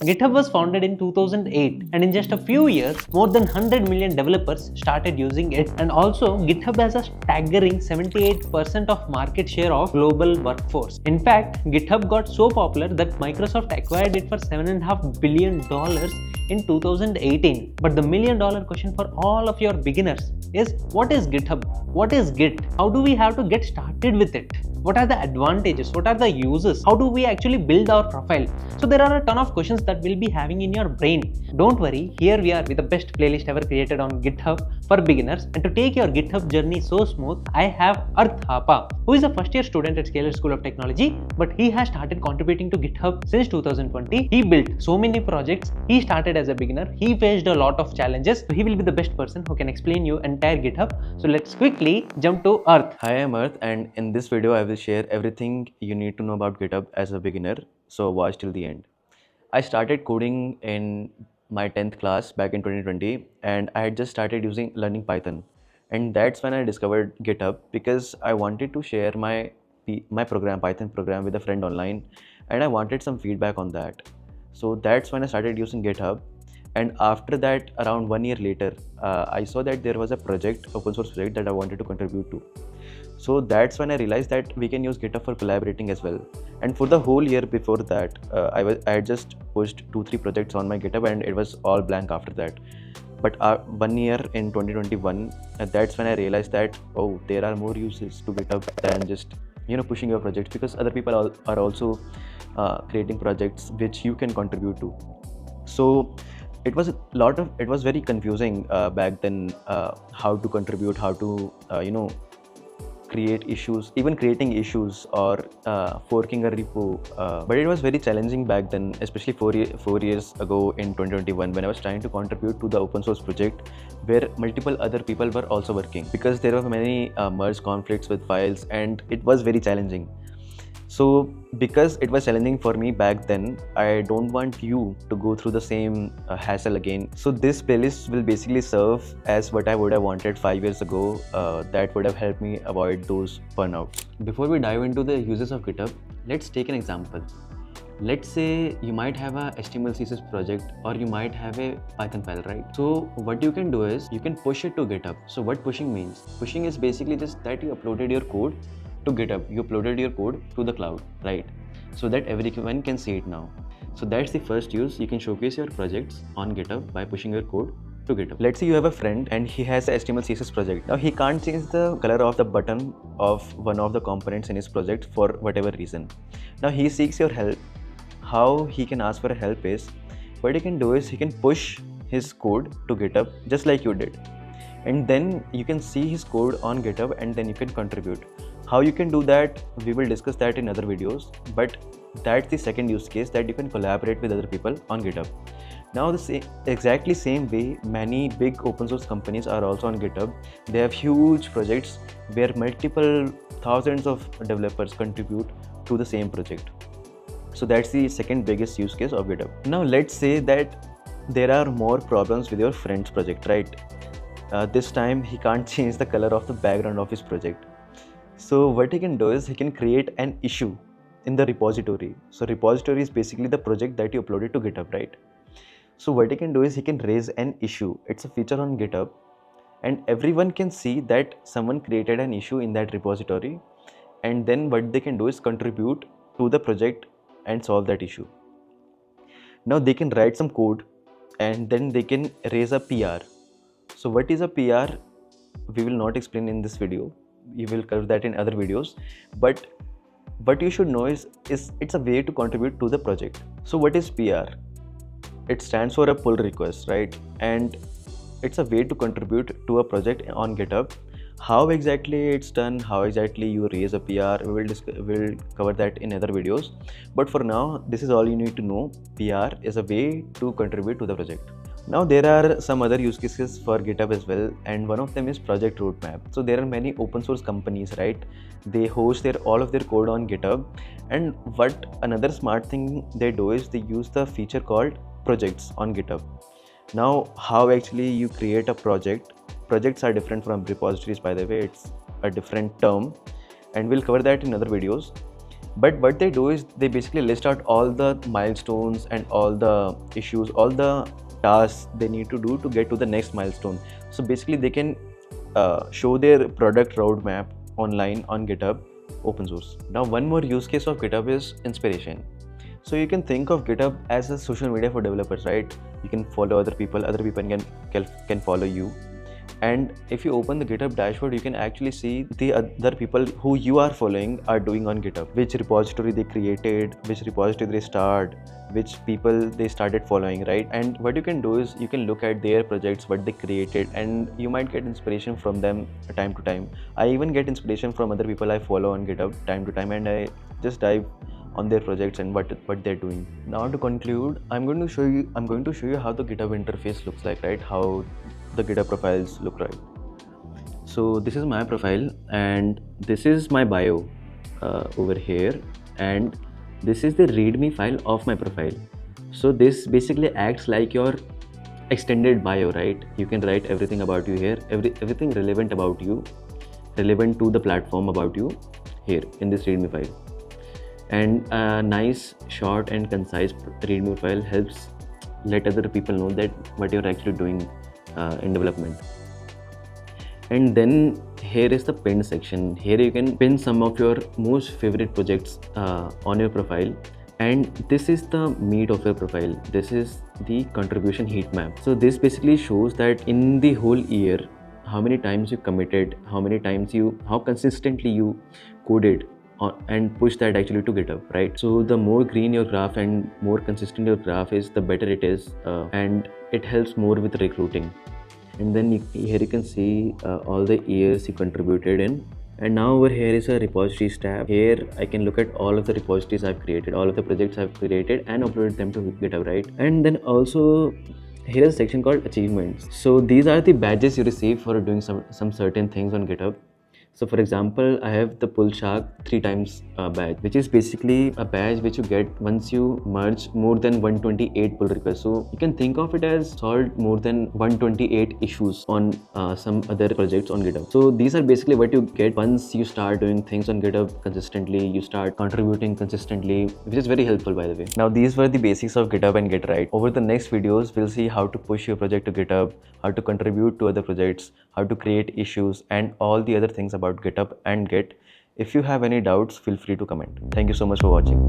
GitHub was founded in 2008, and in just a few years, more than 100 million developers started using it. And also, GitHub has a staggering 78% of market share of global workforce. In fact, GitHub got so popular that Microsoft acquired it for $7.5 billion in 2018. But the million-dollar question for all of your beginners is, what is GitHub? What is Git? How do we have to get started with it? What are the advantages? What are the uses? How do we actually build our profile? So there are a ton of questions that we'll be having in your brain. Don't worry, here we are with the best playlist ever created on GitHub for beginners. And to take your GitHub journey so smooth, I have Arth Hapa, who is a first year student at Scalar School of Technology, but he has started contributing to GitHub since 2020. He built so many projects. He started as a beginner. He faced a lot of challenges. So he will be the best person who can explain you entire GitHub. So let's quickly jump to Arth. Hi, I'm Earth, and in this video I will share everything you need to know about GitHub as a beginner, so watch till the end. I started coding in my 10th class back in 2020, and I had just started learning Python, and that's when I discovered GitHub because I wanted to share my Python program with a friend online, and I wanted some feedback on that. So that's when I started using GitHub. And after that, around 1 year later, I saw that there was a open source project that I wanted to contribute to. So that's when I realized that we can use GitHub for collaborating as well. And for the whole year before that, I had just pushed 2-3 projects on my GitHub, and it was all blank after that. But 1 year in 2021, that's when I realized that, oh, there are more uses to GitHub than just pushing your projects, because other people are also creating projects which you can contribute to. So it was very confusing back then, how to contribute, how to create issues, even creating issues or forking a repo. But it was very challenging back then, especially 4 years ago in 2021, when I was trying to contribute to the open source project where multiple other people were also working, because there were many merge conflicts with files, and it was very challenging. So because it was challenging for me back then, I don't want you to go through the same hassle again. So this playlist will basically serve as what I would have wanted 5 years ago, that would have helped me avoid those burnouts. Before we dive into the uses of GitHub, let's take an example. Let's say you might have a HTML CSS project, or you might have a Python file, right? So what you can do is you can push it to GitHub. So what pushing means? Pushing is basically just that you uploaded your code to GitHub, you uploaded your code to the cloud, right? So that everyone can see it now. So that's the first use. You can showcase your projects on GitHub by pushing your code to GitHub. Let's say you have a friend and he has a HTML CSS project. Now he can't change the color of the button of one of the components in his project for whatever reason. Now he seeks your help. How he can ask for help is, what he can do is he can push his code to GitHub just like you did. And then you can see his code on GitHub, and then you can contribute. How you can do that, we will discuss that in other videos, but that's the second use case, that you can collaborate with other people on GitHub. Now the exactly same way, many big open source companies are also on GitHub. They have huge projects where multiple thousands of developers contribute to the same project. So that's the second biggest use case of GitHub. Now let's say that there are more problems with your friend's project, right? This time he can't change the color of the background of his project. So what he can do is he can create an issue in the repository. So repository is basically the project that you uploaded to GitHub, right? So what he can do is he can raise an issue. It's a feature on GitHub, and everyone can see that someone created an issue in that repository, and then what they can do is contribute to the project and solve that issue. Now they can write some code, and then they can raise a PR. So what is a PR? We will not explain in this video. You will cover that in other videos, but what you should know is it's a way to contribute to the project. So what is PR? It stands for a pull request, right? And it's a way to contribute to a project on GitHub. How exactly it's done, how exactly you raise a PR, we'll cover that in other videos. But for now, this is all you need to know. PR is a way to contribute to the project. Now there are some other use cases for GitHub as well, and one of them is project roadmap. So there are many open source companies, right? They host all of their code on GitHub, and what another smart thing they do is they use the feature called projects on GitHub. Now how actually you create a project? Projects are different from repositories, by the way. It's a different term, and we'll cover that in other videos. But what they do is they basically list out all the milestones and all the issues, all the tasks they need to do to get to the next milestone. So basically they can show their product roadmap online on GitHub open source. Now one more use case of GitHub is inspiration. So you can think of GitHub as a social media for developers, right? You can follow other people can follow you. And if you open the GitHub dashboard, you can actually see the other people who you are following are doing on GitHub, which repository they created, which repository they start, which people they started following, right? And what you can do is you can look at their projects, what they created, and you might get inspiration from them time to time. I even get inspiration from other people I follow on GitHub time to time, and I just dive on their projects and what they're doing. Now to conclude, I'm going to show you how the GitHub interface looks like, right? How the GitHub profiles look, right? So this is my profile and this is my bio over here, and this is the readme file of my profile. So this basically acts like your extended bio, right? You can write everything about you here, everything relevant about you, relevant to the platform about you here in this readme file. And a nice short and concise readme file helps let other people know that what you're actually doing in development. And then here is the pin section. Here you can pin some of your most favorite projects on your profile, and this is the meat of your profile. This is the contribution heat map. So this basically shows that in the whole year, how many times you committed, how consistently you coded and push that actually to GitHub, right? So the more green your graph and more consistent your graph is, the better it is, and it helps more with recruiting. And then here you can see all the years you contributed in. And now over here is a repositories tab. Here I can look at all of the repositories I've created, all of the projects I've created and uploaded them to GitHub, right? And then also here is a section called achievements. So these are the badges you receive for doing some certain things on GitHub. So for example, I have the pull shark 3 times badge, which is basically a badge which you get once you merge more than 128 pull requests. So you can think of it as solved more than 128 issues on some other projects on GitHub. So these are basically what you get once you start doing things on GitHub consistently, you start contributing consistently, which is very helpful, by the way. Now these were the basics of GitHub and Git, right? Over the next videos, we'll see how to push your project to GitHub, how to contribute to other projects, how to create issues, and all the other things about GitHub and Git. If you have any doubts, feel free to comment. Thank you so much for watching.